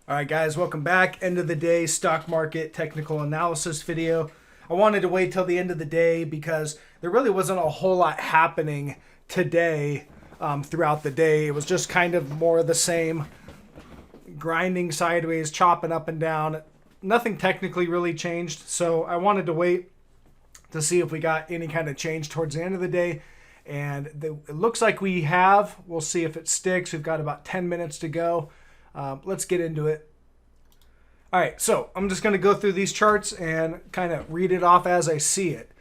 All right, guys, welcome back. End of the day stock market technical analysis video. I wanted to wait till the end of the day because there really wasn't a whole lot happening today throughout the day. It was just kind of more of the same, grinding sideways, chopping up and down. Nothing technically really changed, so I wanted to wait to see if we got any kind of change towards the end of the day. And it looks like we have. We'll see if it sticks. We've got about 10 minutes to go. Let's get into it. All right, so I'm just going to go through these charts and kind of read it off as I see it.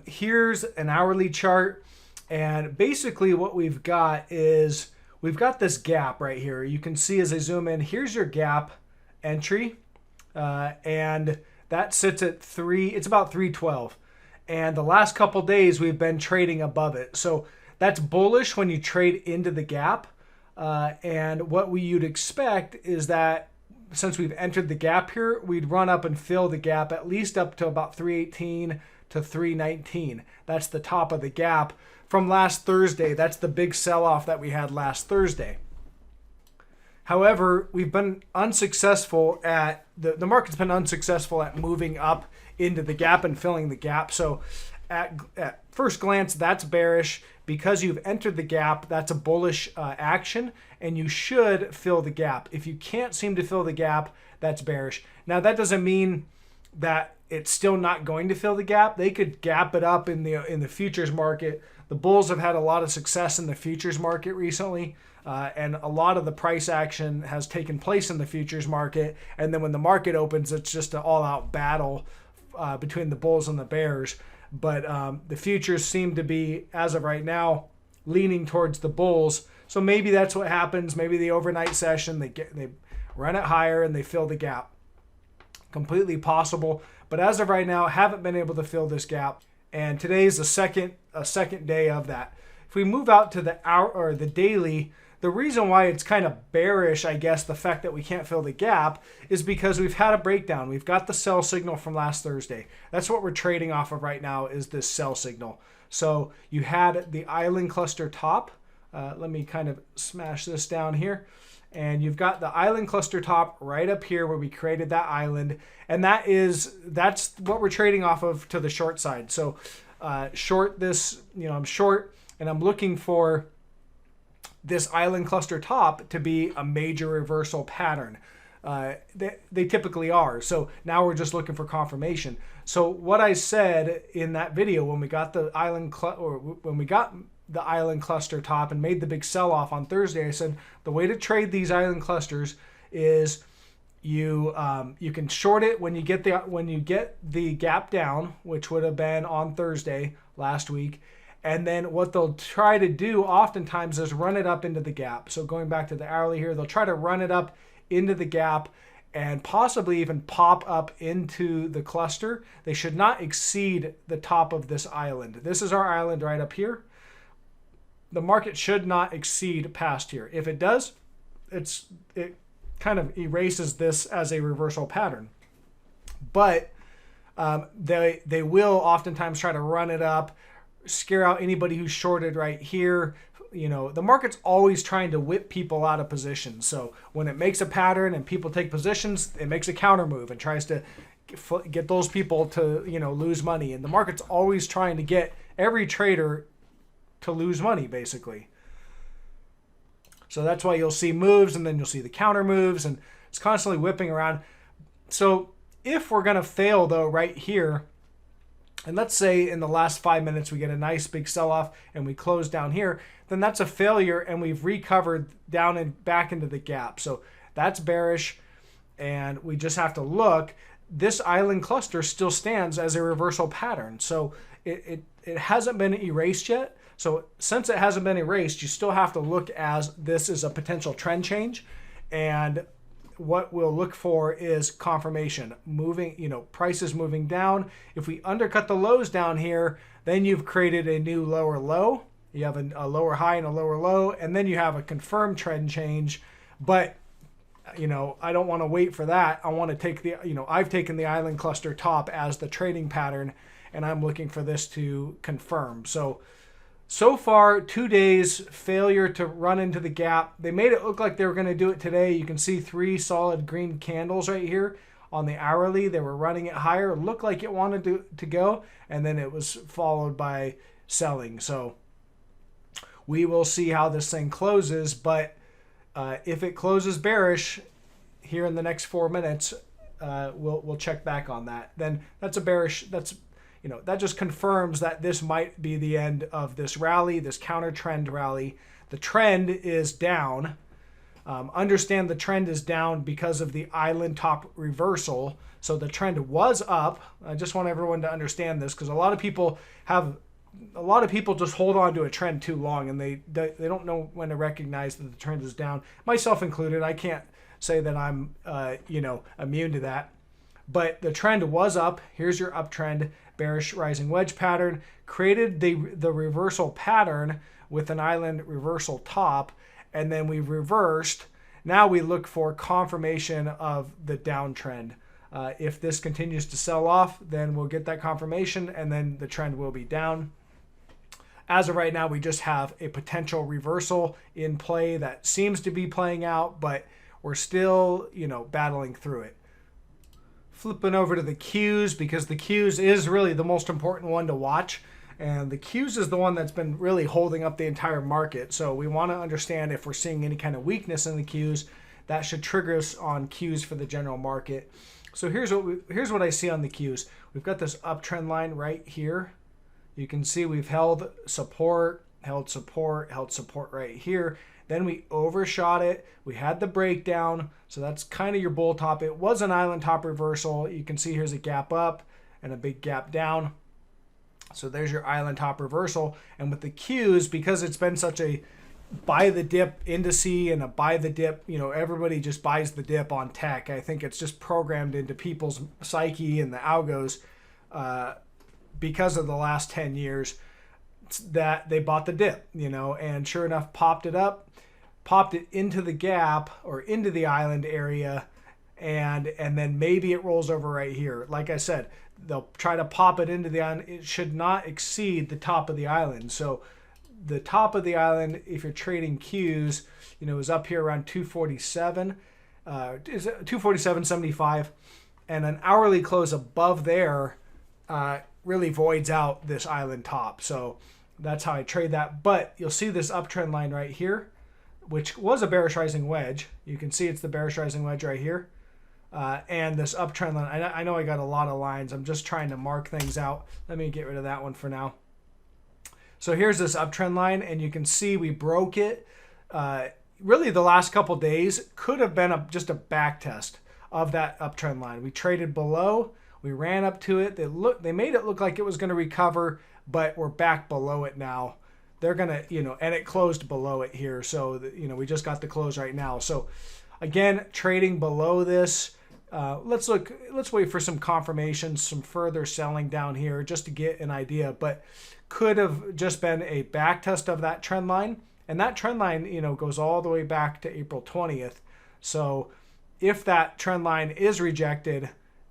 Here's an hourly chart, and basically what we've got is we've got this gap right here. You can see as I zoom in, here's your gap entry, and that sits at it's about 312. And the last couple days we've been trading above it. So that's bullish when you trade into the gap. And what you'd expect is that since we've entered the gap here, we'd run up and fill the gap at least up to about 318 to 319. That's the top of the gap from last Thursday. That's the big sell-off that we had last Thursday. However, we've been unsuccessful at, the market's been unsuccessful at moving up into the gap and filling the gap. So at first glance, that's bearish. Because you've entered the gap, that's a bullish action, and you should fill the gap. If you can't seem to fill the gap, that's bearish. Now, that doesn't mean that it's still not going to fill the gap. They could gap it up in the futures market. The bulls have had a lot of success in the futures market recently, and a lot of the price action has taken place in the futures market. And then when the market opens, it's just an all-out battle between the bulls and the bears. But the futures seem to be, as of right now, leaning towards the bulls. So maybe that's what happens. Maybe the overnight session, they run it higher and they fill the gap. Completely possible. But as of right now, haven't been able to fill this gap. And today's a second day of that. If we move out to the hour or the daily, the reason why it's kind of bearish, I guess, the fact that we can't fill the gap is because we've had a breakdown. We've got the sell signal from last Thursday. That's what we're trading off of right now, is this sell signal. So you had the island cluster top. Let me kind of smash this down here. And you've got the island cluster top right up here where we created that island. And that's what we're trading off of to the short side. So short this, I'm short and I'm looking for this island cluster top to be a major reversal pattern. They typically are. So now we're just looking for confirmation. So what I said in that video when we got the island cluster top and made the big sell-off on Thursday, I said the way to trade these island clusters is you can short it when you get the gap down, which would have been on Thursday last week. And then what they'll try to do oftentimes is run it up into the gap. So going back to the hourly here, they'll try to run it up into the gap and possibly even pop up into the cluster. They should not exceed the top of this island. This is our island right up here. The market should not exceed past here. If it does, it kind of erases this as a reversal pattern. But they will oftentimes try to run it up, scare out anybody who's shorted right here. The market's always trying to whip people out of position. So when it makes a pattern and people take positions, it makes a counter move and tries to get those people to, lose money. And the market's always trying to get every trader to lose money, basically. So that's why you'll see moves and then you'll see the counter moves, and it's constantly whipping around. So if we're going to fail, though, right here, and let's say in the last 5 minutes we get a nice big sell-off and we close down here, then that's a failure and we've recovered down and back into the gap. So that's bearish, and we just have to look. This island cluster still stands as a reversal pattern. So it hasn't been erased yet. So since it hasn't been erased, you still have to look as this is a potential trend change. And what we'll look for is confirmation, prices moving down. If we undercut the lows down here, then you've created a new lower low. You have a lower high and a lower low, and then you have a confirmed trend change. But, I don't want to wait for that. I want to take I've taken the island cluster top as the trading pattern, and I'm looking for this to confirm. So So far, 2 days failure to run into the gap. They made it look like they were going to do it today. You can see 3 solid green candles right here on the hourly. They were running it higher. It looked like it wanted to go, and then it was followed by selling. So we will see how this thing closes, but if it closes bearish here in the next 4 minutes, we'll check back on that. Then that's a bearish. That just confirms that this might be the end of this rally, this counter trend rally. The trend is down. Understand the trend is down because of the island top reversal. So the trend was up. I just want everyone to understand this, because a lot of people just hold on to a trend too long, and they don't know when to recognize that the trend is down. Myself included. I can't say that I'm immune to that. But the trend was up. Here's your uptrend, bearish rising wedge pattern, created the reversal pattern with an island reversal top, and then we reversed. Now we look for confirmation of the downtrend. If this continues to sell off, then we'll get that confirmation, and then the trend will be down. As of right now, we just have a potential reversal in play that seems to be playing out, but we're still, battling through it. Flipping over to the Qs, because the Qs is really the most important one to watch. And the Qs is the one that's been really holding up the entire market. So we want to understand if we're seeing any kind of weakness in the Qs. That should trigger us on Qs for the general market. So here's what I see on the Qs. We've got this uptrend line right here. You can see we've held support right here. Then we overshot it. We had the breakdown. So that's kind of your bull top. It was an island top reversal. You can see here's a gap up and a big gap down. So there's your island top reversal. And with the Qs, because it's been such a buy the dip indice and a buy the dip, everybody just buys the dip on tech. I think it's just programmed into people's psyche and the algos because of the last 10 years that they bought the dip, and sure enough, popped it into the gap or into the island area, and then maybe it rolls over right here. Like I said, they'll try to pop it into the island. It should not exceed the top of the island. So the top of the island, if you're trading Qs, is up here around 247, is 247.75, and an hourly close above there really voids out this island top. So that's how I trade that. But you'll see this uptrend line right here, which was a bearish rising wedge. You can see it's the bearish rising wedge right here. And this uptrend line, I know I got a lot of lines. I'm just trying to mark things out. Let me get rid of that one for now. So here's this uptrend line, and you can see we broke it. Really, the last couple days could have been just a back test of that uptrend line. We traded below. We ran up to it. They made it look like it was going to recover, but we're back below it now. They're going to, and it closed below it here. So, we just got the close right now. So, again, trading below this. Let's wait for some confirmation, some further selling down here just to get an idea. But could have just been a back test of that trend line. And that trend line, goes all the way back to April 20th. So, if that trend line is rejected,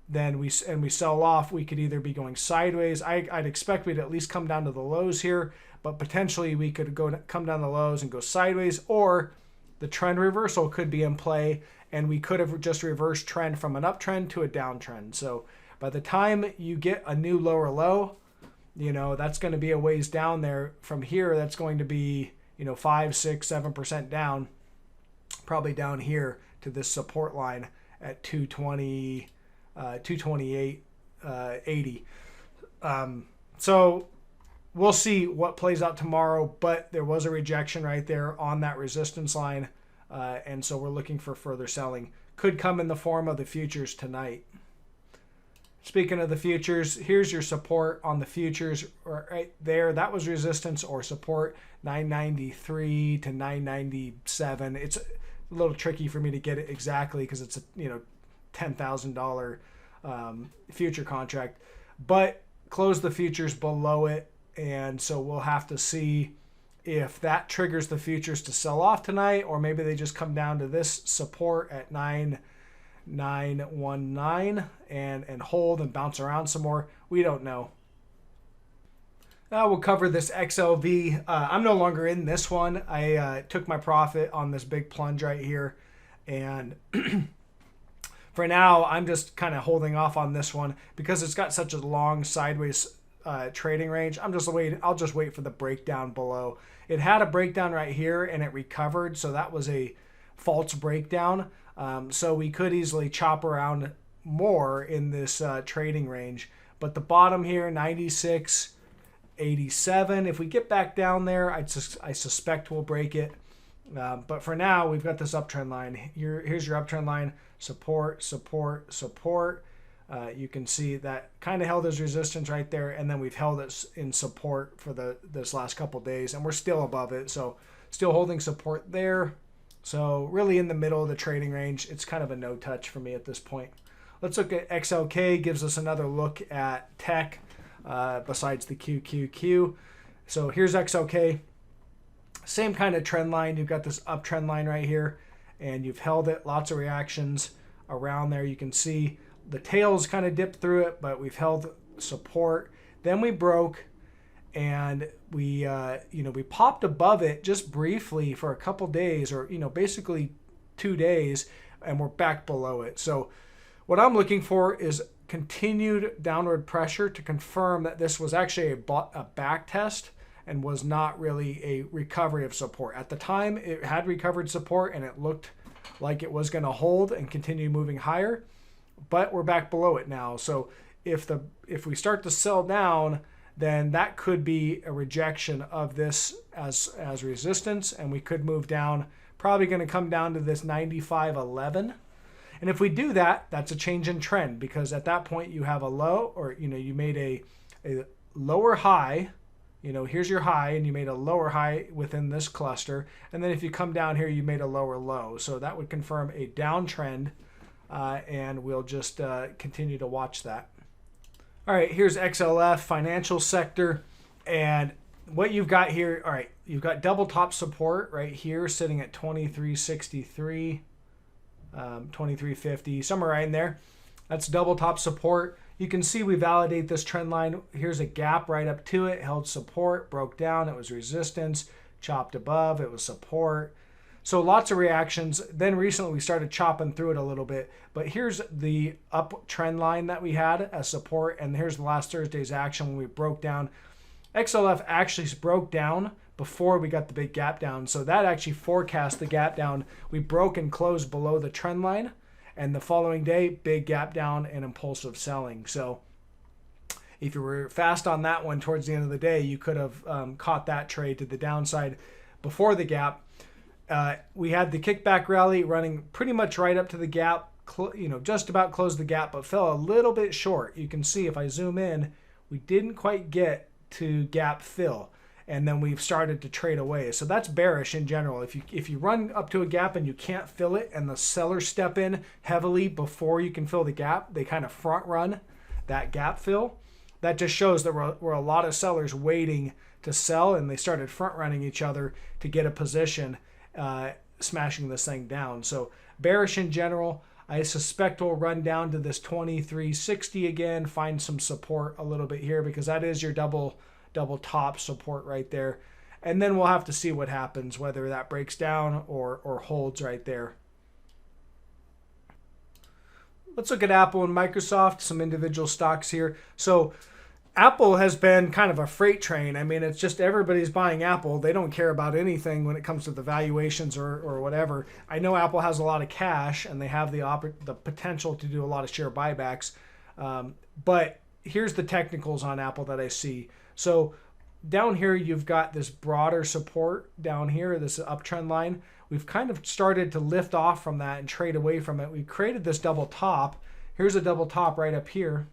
then we sell off, we could either be going sideways. I'd expect we'd at least come down to the lows here, but potentially we could come down the lows and go sideways, or the trend reversal could be in play, and we could have just reversed trend from an uptrend to a downtrend. So by the time you get a new lower low, that's going to be a ways down there. From here, that's going to be 5, 6, 7% down, probably down here to this support line at 220. 228.80. So we'll see what plays out tomorrow, but there was a rejection right there on that resistance line, and so we're looking for further selling. Could come in the form of the futures tonight. Speaking of the futures, here's your support on the futures right there. That was resistance or support, 993 to 997. It's a little tricky for me to get it exactly because it's a $10,000 future contract, but close the futures below it, and so we'll have to see if that triggers the futures to sell off tonight, or maybe they just come down to this support at 9,919 and hold and bounce around some more. We don't know. We'll cover this XLV. I'm no longer in this one. I took my profit on this big plunge right here. And for now, I'm just kind of holding off on this one because it's got such a long sideways trading range. I'll just wait for the breakdown below. It had a breakdown right here and it recovered. So that was a false breakdown. So we could easily chop around more in this trading range. But the bottom here, 96.87. If we get back down there, I suspect we'll break it. But for now, we've got this uptrend line. Here's your uptrend line. Support, support, support. You can see that kind of held as resistance right there. And then we've held it in support for this last couple days. And we're still above it. So still holding support there. So really in the middle of the trading range. It's kind of a no touch for me at this point. Let's look at XLK. Gives us another look at tech besides the QQQ. So here's XLK. Same kind of trend line. You've got this uptrend line right here. And you've held it. Lots of reactions around there. You can see the tails kind of dipped through it, but we've held support. Then we broke, and we popped above it just briefly for a couple days, or basically 2 days, and we're back below it. So what I'm looking for is continued downward pressure to confirm that this was actually a back test and was not really a recovery of support. At the time, it had recovered support and it looked like it was going to hold and continue moving higher, but we're back below it now. So if we start to sell down, then that could be a rejection of this as resistance, and we could move down. Probably going to come down to this 95.11. And if we do that, that's a change in trend, because at that point you have a low, or you made a lower high. Here's your high, and you made a lower high within this cluster. And then if you come down here, you made a lower low. So that would confirm a downtrend, and we'll just continue to watch that. All right, here's XLF, financial sector. And what you've got here, all right, you've got double top support right here sitting at 2363, 2350, somewhere right in there. That's double top support. You can see we validate this trend line. Here's a gap right up to it, held support, broke down, it was resistance, chopped above, it was support. So lots of reactions. Then recently we started chopping through it a little bit. But here's the up trend line that we had as support, and here's the last Thursday's action when we broke down. XLF actually broke down before we got the big gap down. So that actually forecast the gap down. We broke and closed below the trend line. And the following day, big gap down and impulsive selling. So if you were fast on that one towards the end of the day, you could have caught that trade to the downside before the gap. We had the kickback rally running pretty much right up to the gap, just about closed the gap, but fell a little bit short. You can see if I zoom in, we didn't quite get to gap fill. And then we've started to trade away. So that's bearish in general. If you run up to a gap and you can't fill it, and the sellers step in heavily before you can fill the gap, they kind of front run that gap fill. That just shows that we're a lot of sellers waiting to sell, and they started front running each other to get a position, smashing this thing down. So bearish in general. I suspect we'll run down to this 2360 again, find some support a little bit here, because that is your double top support right there. And then we'll have to see what happens, whether that breaks down or holds right there. Let's look at Apple and Microsoft, some individual stocks here. So Apple has been kind of a freight train. I mean, it's just everybody's buying Apple. They don't care about anything when it comes to the valuations or whatever. I know Apple has a lot of cash, and they have the potential to do a lot of share buybacks. But here's the technicals on Apple that I see. So down here, you've got this broader support down here, this uptrend line. We've kind of started to lift off from that and trade away from it. We created this double top. Here's a double top right up here.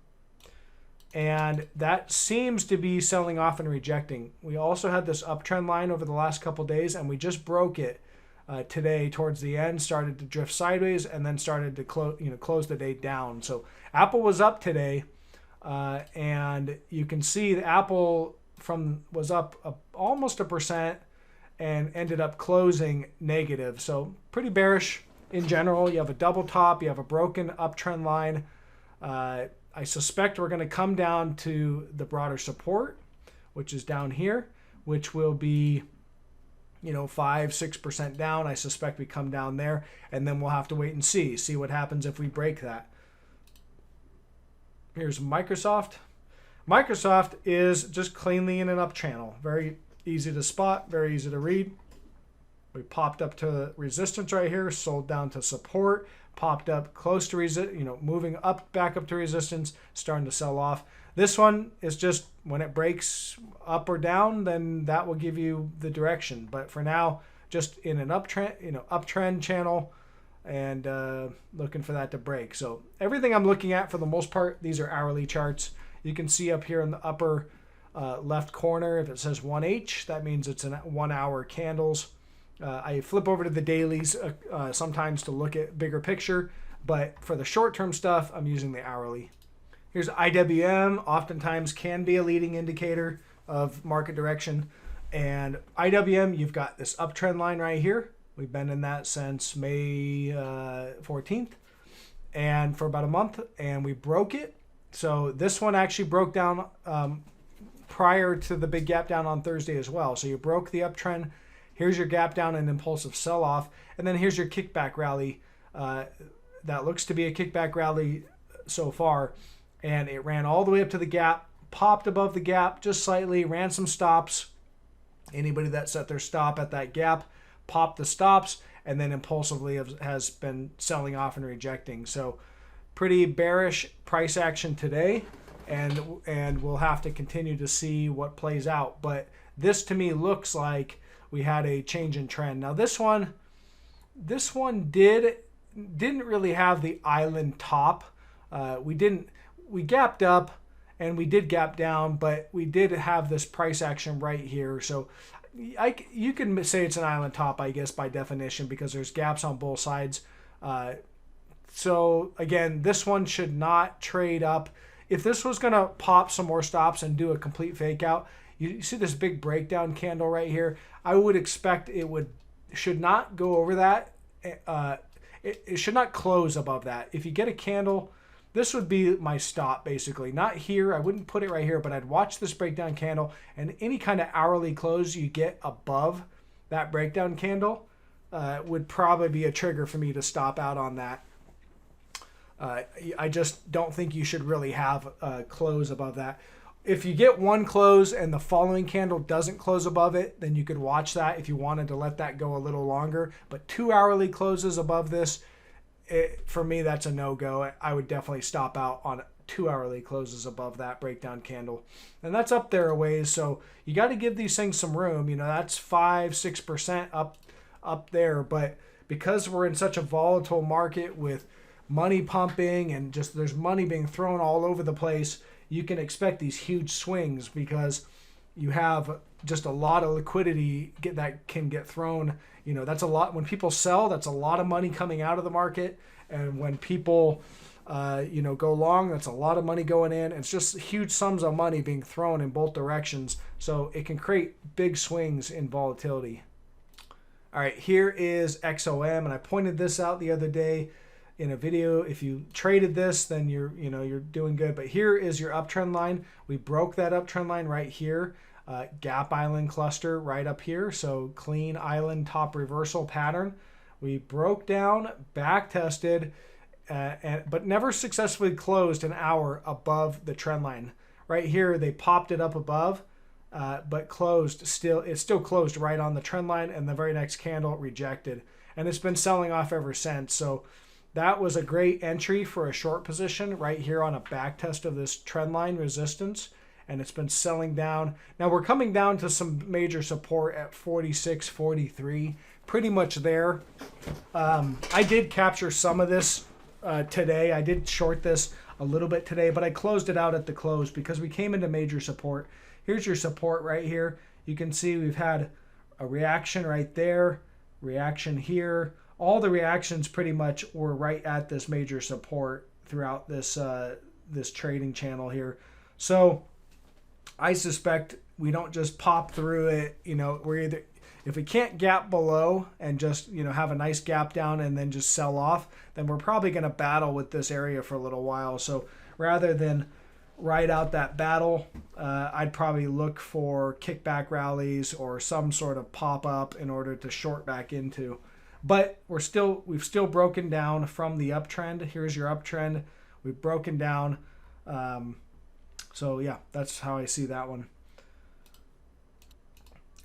And that seems to be selling off and rejecting. We also had this uptrend line over the last couple days, and we just broke it today towards the end, started to drift sideways, and then started to close the day down. So Apple was up today. And you can see that Apple was up almost 1% and ended up closing negative. So pretty bearish in general. You have a double top, you have a broken uptrend line. I suspect we're going to come down to the broader support. which is down here, which will be, 5-6% down. I suspect we come down there, and then we'll have to wait and see what happens if we break that. Here's Microsoft. Microsoft is just cleanly in an up channel. Very easy to spot, very easy to read. We popped up to resistance right here, sold down to support, popped up close to moving up, back up to resistance, starting to sell off. This one is just when it breaks up or down, then that will give you the direction. But for now, just in an uptrend, uptrend channel, and looking for that to break. So everything I'm looking at for the most part, these are hourly charts. You can see up here in the upper left corner, if it says 1H, that means it's in 1 hour candles. I flip over to the dailies sometimes to look at bigger picture, but for the short-term stuff, I'm using the hourly. Here's IWM, oftentimes can be a leading indicator of market direction. And IWM, you've got this uptrend line right here. We've been in that since May 14th and for about a month, and we broke it. So this one actually broke down prior to the big gap down on Thursday as well. So you broke the uptrend. Here's your gap down and impulsive sell-off. And then here's your kickback rally. That looks to be a kickback rally so far. And it ran all the way up to the gap, popped above the gap just slightly, ran some stops. Anybody that set their stop at that gap popped the stops, and then impulsively has been selling off and rejecting. So pretty bearish price action today, and we'll have to continue to see what plays out. But this to me looks like we had a change in trend. Now this one didn't really have the island top. We gapped up and we did gap down, but we did have this price action right here. So you can say it's an island top, I guess, by definition, because there's gaps on both sides. So again, this one should not trade up. If this was going to pop some more stops and do a complete fake out, you see this big breakdown candle right here, I would expect should not go over that. It should not close above that. If you get a candle, this would be my stop, basically. Not here. I wouldn't put it right here, but I'd watch this breakdown candle, and any kind of hourly close you get above that breakdown candle would probably be a trigger for me to stop out on that. I just don't think you should really have a close above that. If you get one close and the following candle doesn't close above it, then you could watch that if you wanted to let that go a little longer. But 2 hourly closes above this, for me, that's a no-go. I would definitely stop out on 2 hourly closes above that breakdown candle. And that's up there a ways, so you got to give these things some room. That's 5-6% up there. But because we're in such a volatile market with money pumping and just there's money being thrown all over the place, you can expect these huge swings because you have just a lot of liquidity that can get thrown. That's a lot. When people sell, that's a lot of money coming out of the market. And when people, go long, that's a lot of money going in. It's just huge sums of money being thrown in both directions. So it can create big swings in volatility. All right, here is XOM. And I pointed this out the other day in a video. If you traded this, then you're doing good. But here is your uptrend line. We broke that uptrend line right here. Gap island cluster right up here. So clean island top reversal pattern. We broke down, back tested, but never successfully closed an hour above the trend line. Right here, they popped it up above, but closed still. It still closed right on the trend line, and the very next candle rejected. And it's been selling off ever since. So that was a great entry for a short position right here on a back test of this trend line resistance. And it's been selling down. Now we're coming down to some major support at 46, 43, pretty much there. I did capture some of this today. I did short this a little bit today, but I closed it out at the close because we came into major support. Here's your support right here. You can see we've had a reaction right there, reaction here. All the reactions pretty much were right at this major support throughout this this trading channel here. So I suspect we don't just pop through it. We're either, if we can't gap below and just, have a nice gap down and then just sell off, then we're probably going to battle with this area for a little while. So rather than ride out that battle. I'd probably look for kickback rallies or some sort of pop up in order to short back into. But we've still broken down from the uptrend. Here's your uptrend. We've broken down. So yeah, that's how I see that one.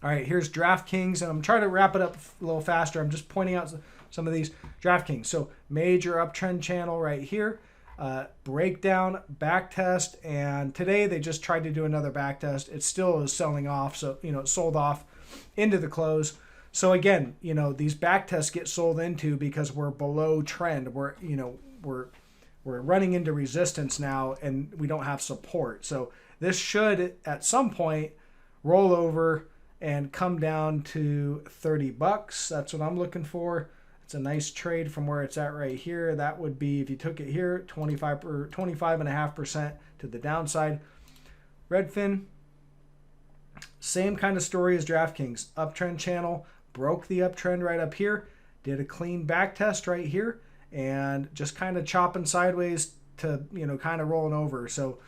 All right, here's DraftKings, and I'm trying to wrap it up a little faster. I'm just pointing out some of these DraftKings. So major uptrend channel right here. Breakdown, back test, and today they just tried to do another back test. It still is selling off, so it sold off into the close. So again, these back tests get sold into because we're below trend. We're running into resistance now, and we don't have support. So this should at some point roll over and come down to $30. That's what I'm looking for. It's a nice trade from where it's at right here. That would be, if you took it here, 25.5% to the downside. Redfin, same kind of story as DraftKings. Uptrend channel, broke the uptrend right up here, did a clean back test right here, and just kind of chopping sideways to, kind of rolling over. So,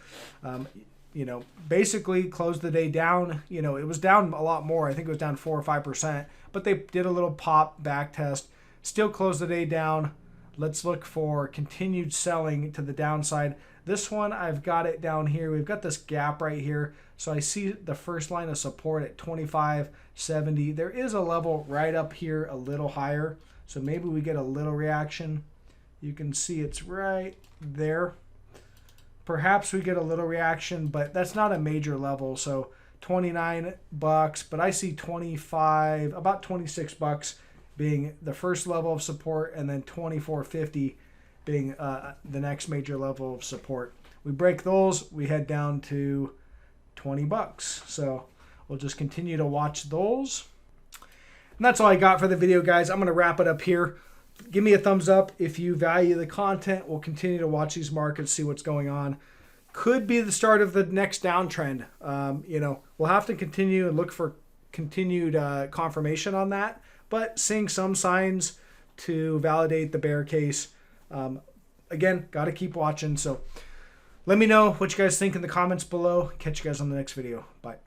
basically closed the day down. It was down a lot more. I think it was down 4 or 5%, but they did a little pop back test. Still closed the day down. Let's look for continued selling to the downside. This one, I've got it down here. We've got this gap right here. So I see the first line of support at 25.70. There is a level right up here a little higher. So maybe we get a little reaction. You can see it's right there. Perhaps we get a little reaction, but that's not a major level. So $29, but I see 25, about $26 being the first level of support, and then $24.50 being the next major level of support. We break those, we head down to $20. So we'll just continue to watch those. And that's all I got for the video, guys. I'm going to wrap it up here. Give me a thumbs up if you value the content. We'll continue to watch these markets, see what's going on. Could be the start of the next downtrend. We'll have to continue and look for continued confirmation on that, but seeing some signs to validate the bear case. Again, got to keep watching. So let me know what you guys think in the comments below. Catch you guys on the next video. Bye.